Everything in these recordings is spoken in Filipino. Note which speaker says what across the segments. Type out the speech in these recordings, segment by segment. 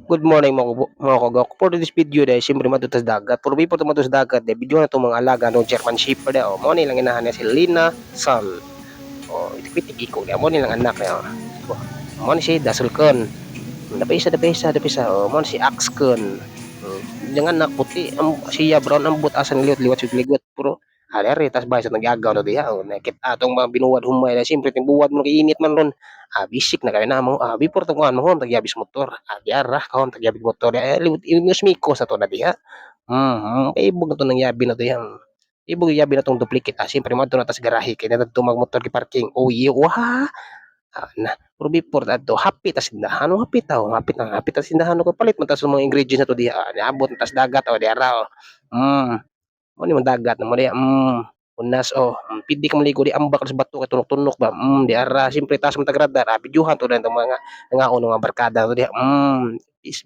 Speaker 1: Good morning mga kagok. For this video dahil siyempre matutas dagat. Pero before tumatos dagat, dahil video na itong mga alaga no German Shepherd o mo nilang inahan niya si Lina Sal. O itipitik iko niya mo nilang anak niya. Mo ni si Dasulkon. Dapisa. O mo ni si Axkon. Yung anak puti, siya brown ang butasan liwat liwat puro ari tas baysa nagyagaw na diha o nakit atong mga binuwad humay na siyempre timbuwad mo kainit man ron bisik na kayo na mo before tong kuan mo tagyabis motor diara kahon tagyabis motor liwat imos miko sa to na diha ibog na to nang yabi na to yan ibog yabi na tong duplicate siyempre mo to na tas garahe kay na tumag motor ki parking oh iya wah na pero before adto hapit ta sindahan hapit ta sindahan ko palit man ta sa mga ingredients na to diha niabot tas dagat o diara mo ni man dagat na mo diha unas pidi ka maligo di ambak sa bato kay tunok-tunok ba di ara siyempre taas man tagradar videohan to na itong mga nangaon nga barkada to diha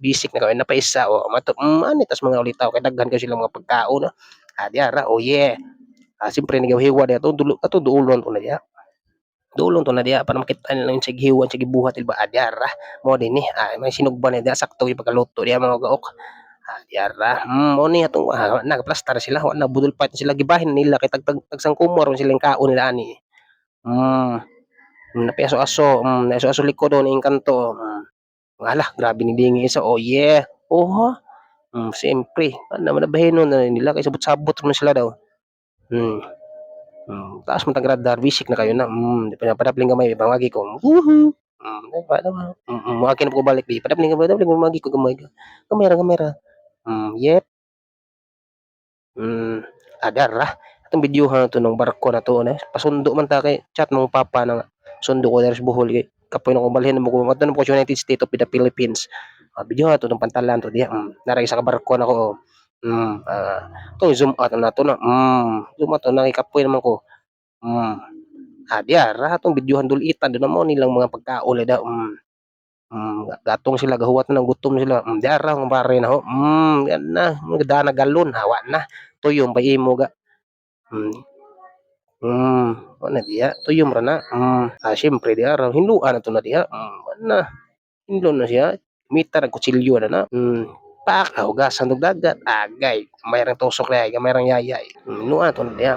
Speaker 1: bisik na kay napaisa mato ani tas mga ulitaw kay daghan kay sila mga pagkaon di ara oh yeah siyempre nagahiwa diha to duulon to na diha dulong to na diha para makita nila yung sighiwan sige buhat ilba adyara mo dinhi may sinugban na diha sakto yung pagkaluto diha mga gaok adyara mo ni atong nagaplastar sila wa na budol pa sila gibahin nila kay tagsang kumor silang kaon nila ani napiaso-aso naiso-aso likod ning kanto wala grabe ni dingi isa oh yeah oha siyempre ano man nabahinon na nila kay sabot-sabot man sila daw hmm taas man tagradar bisik na kayo na padapling gamay pamagi ko woohoo paano ba magi na ko balik di padapling magi ko gamay gamay ra yep adar atong videohan to ng barko na to na pasundo man ta kay chat mong papa na sundo ko dere sa Bohol kay kapoy na ko balhin mo ko adto na po United States of the Philippines video to ng pantalan to diha naray sa barko na ko to zoom out na to na zoom out na kay kapoy naman ko diara atong videohan dulitan do na mo nilang mga pagkaon daw gatong sila gahuwat na ng gutom sila diara ang bare na ho yan na magda na galon hawa na tuyong pa imo ga wala diha tuyom ra na siyempre diara hinluan na to na diha na hinlo na siya mita ng kutsilyo na na pak hugasan og dagat agay mayroong tusok na mayroong yayay nuan to na diha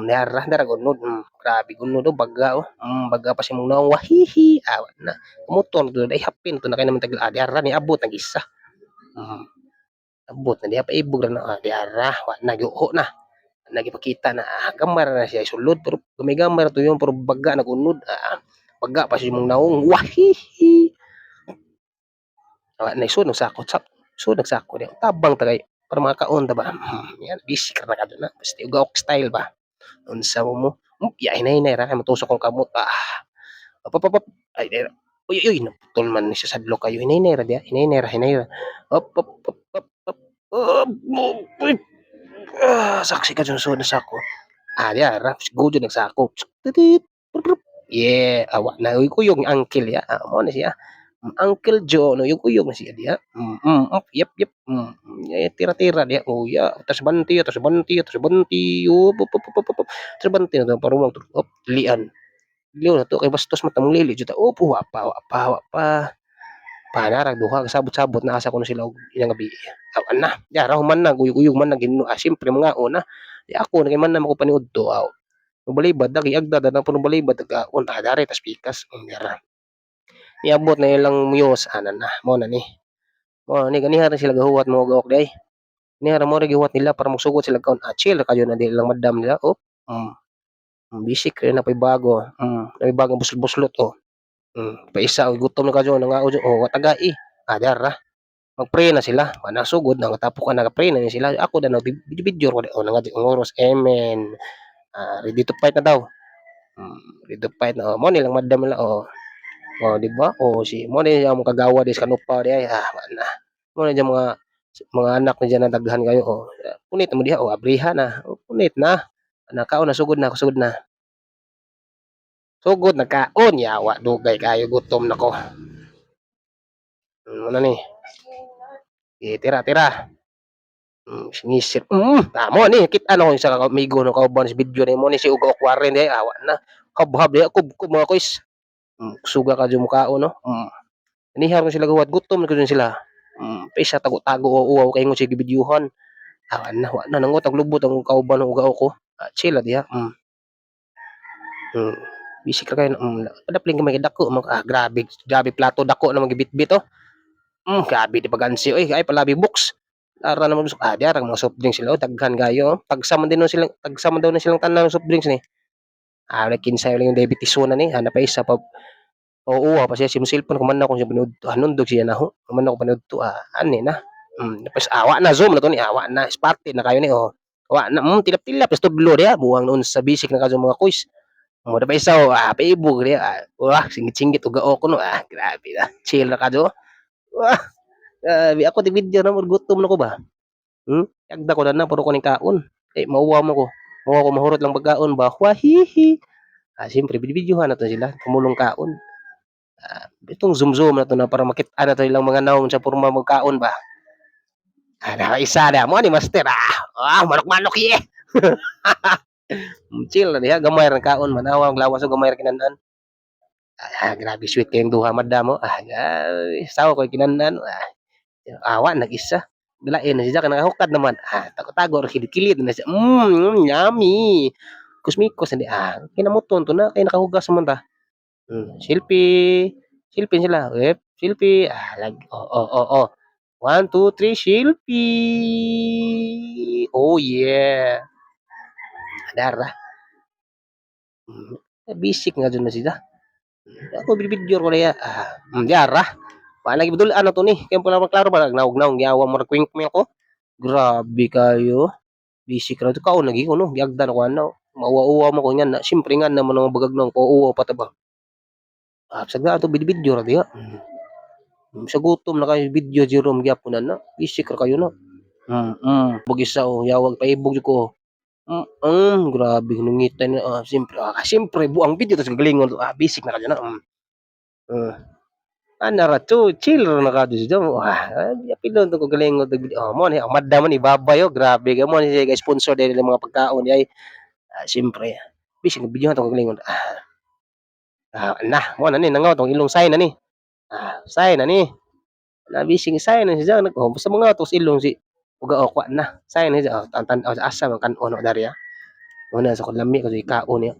Speaker 1: dara gunod grabe gunod baga baga pa si mong naong wahihi awan na motor do ay hapin to na kay naman tagla diara ni abot nag isa abot na diha pa ibog ra na diara wa nagyuho na nagipakita na gamar na siya sulod pero gamay to yung pero baga nagunod baga pa si mong naong wahihi na isunod nagsako diha tabang tagay para makaon ta ba yan busy ka na kada na basta ugaok style ba unsa mo ya hinay ra kay matusok kong kamot pop ay dira uy naputol man ni sa sadlo kayo hinay ra diha hinay ra op uy saksi ka sunod na sako diha ra siguro nagsako titit yeah awa na uy kuyog uncle ya mo na siya Uncle Joe no yung kuyog na siya diha yep tira-tira diha ya tas banti tas banti na parumang lian liw na to kay bastos matang lili jud wa pa panarag duha sabot-sabot na asa ko na sila og ilang gabi awan na yara human na guyog-guyog man na ginno siyempre mga una di ako na kay man na mako paniudto balibad lagi agda na puno balibad dari tas pikas yara niabot na ilang miyos na mo na ni ganiha rin sila gahuwat mo gawak day niya ra mo ra gihuwat nila para magsugot sila kaon chill kayo na di lang madam nila bisik rin na pay bago may bagong buslot paisa gutom na kadyo nangaod wa tagai dara magpray na sila nasugod na tapos ka nagapray na sila ako na video ko nga ang oras amen ready to fight na daw ready to fight na mo nilang madam nila di ba si mo ni ang kagawa dis kanupa di ay wala mo na diyan mga anak na diyan na daghan kayo punit mo diha abriha na punit na nakaon na sugod na kaon yawa dugay kayo gutom nako ano ni tira sinisir mo ni kita ano sa amigo no kauban sa video ni mo ni si uga okwaren di awa na kabhab di ako mga kois suga ka jud mukaon no Inihaw ko sila gawad, gutom na gud sila. Isa tago-tago o uwaw kay ingon sige bidyuhan. Wa na nangot ang lubot ang kauban ug ugaw ko. Chill la diha. Hmm. Busy ka kayo, padapling ka may dako mo, grabe, grabe plato dako na magibitbit oh. Grabe di pagansi oy, ay palabi books. Ara naman diara mga soft drinks sila oh, daghan gayo oh. Tagsa man daw na silang tanan ng soft drinks ni. Kinsay lang yung diabetes na ni, hanap pa isa pa. Oo, pa siya sim cellphone kuman na kung siya pinud hanundog siya na ho. Kuman na ko pinudto ani na. Tapos awa na zoom na to ni awa na Spartan na kayo ni oh. Awa na tilap-tilap tas tudlo diha buwang noon sa basic na kadto mga quiz. Mo da pa isa oh, paibog diha. Wah, singit-singit uga ko no. Grabe na. Chill na kadto. Wah, grabe ako ti video na mo gutom na ko ba. Agda ko na puro ko ning kaon. Mauwa mo ko. Mauwa ko mahurot lang pagkaon ba. Wahihi. Siyempre binibidyohan nato sila tumulong kaon. Itong zoom-zoom na to na para makita na to ilang mga naong sa porma magkaon ba. Isa na mo ni master manok-manok ye. Chill na diha gamay ra kaon manawa og lawas og gamay ra kinanan. Grabe sweet kayong duha madam mo. Sawa ko kinanan. Awa nag-isa. Dalain na siya kanang hukad naman. Tago-tago ra kilit-kilit na siya. Yummy. Kusmikos na di. Kinamuton to na kay nakahugas man ta. Selfie. Selfie sila. Selfie. Oh. 1, 2, 3, selfie. Oh yeah. Dara. Basic nga dyan na sila. Ako bibidyo ko na ya. Dara. Lagi betul ano to ni. Kaya pala maklaro ba nagnaog-naog yawa mo kwink mo ako. Grabe kayo. Basic ra to kaon lagi ko no. Giagdan ako ano. Mauwa-uwa mo ko niyan. Siyempre nga naman ang bagag nang pauwa pa ta ba. Sagda to bidbidyo ra diha. Sa gutom na kayo video Jerome gyapon na. Basic ra kayo na. Bugisa o yawag paibog ko. Grabe nungitan na siyempre buang video tas galingon basic na kadyo na. Ra to chill na kadyo siya. Pilon to ko galingon mo ni madam ni babayo grabe ka mo ni sponsor dahil mga pagkaon ay siyempre basic na video to galingon. Mo na ni nangaw tong ilong sign na ni. Sign na ni. Nabising sign na siya basta mga tos ilong si uga okwa na. Sign na siya tan asa man kanon dari una sa lami kasi kaon niya.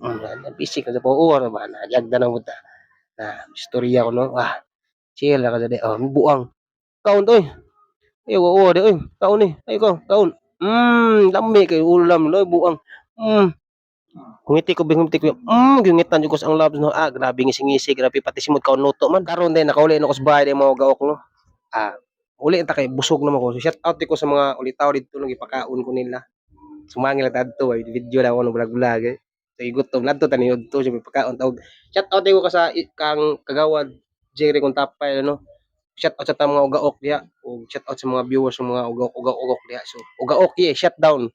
Speaker 1: Bisik sa po ba na yagda na mo ta. Istorya ko no. Chill ka dali. Buang. Kaon to eh. Oo, de kaon eh. Ay ko, kaon. Lami kay ulam no buang. Ngiti ko bingiti ko. Gingitan jud ko sa ang labs no. Grabe ngisi-ngisi, grabe pati simod kaon luto man. Karon din nakauli no ko sa bahay mo gaok no. Uli ta kay busog naman ko. Shout out ko sa mga ulitaw dito nang ipakaon ko nila. Sumangil at adto ay video lang ako ng vlog-vlog so gutom ladto tani udto sa pagkaon tawag shout out ko sa kang kagawad Jerry kung tapay ano shout out sa mga ugaok diha o shout out sa mga viewers sa mga ugaok diha so ugaok shout down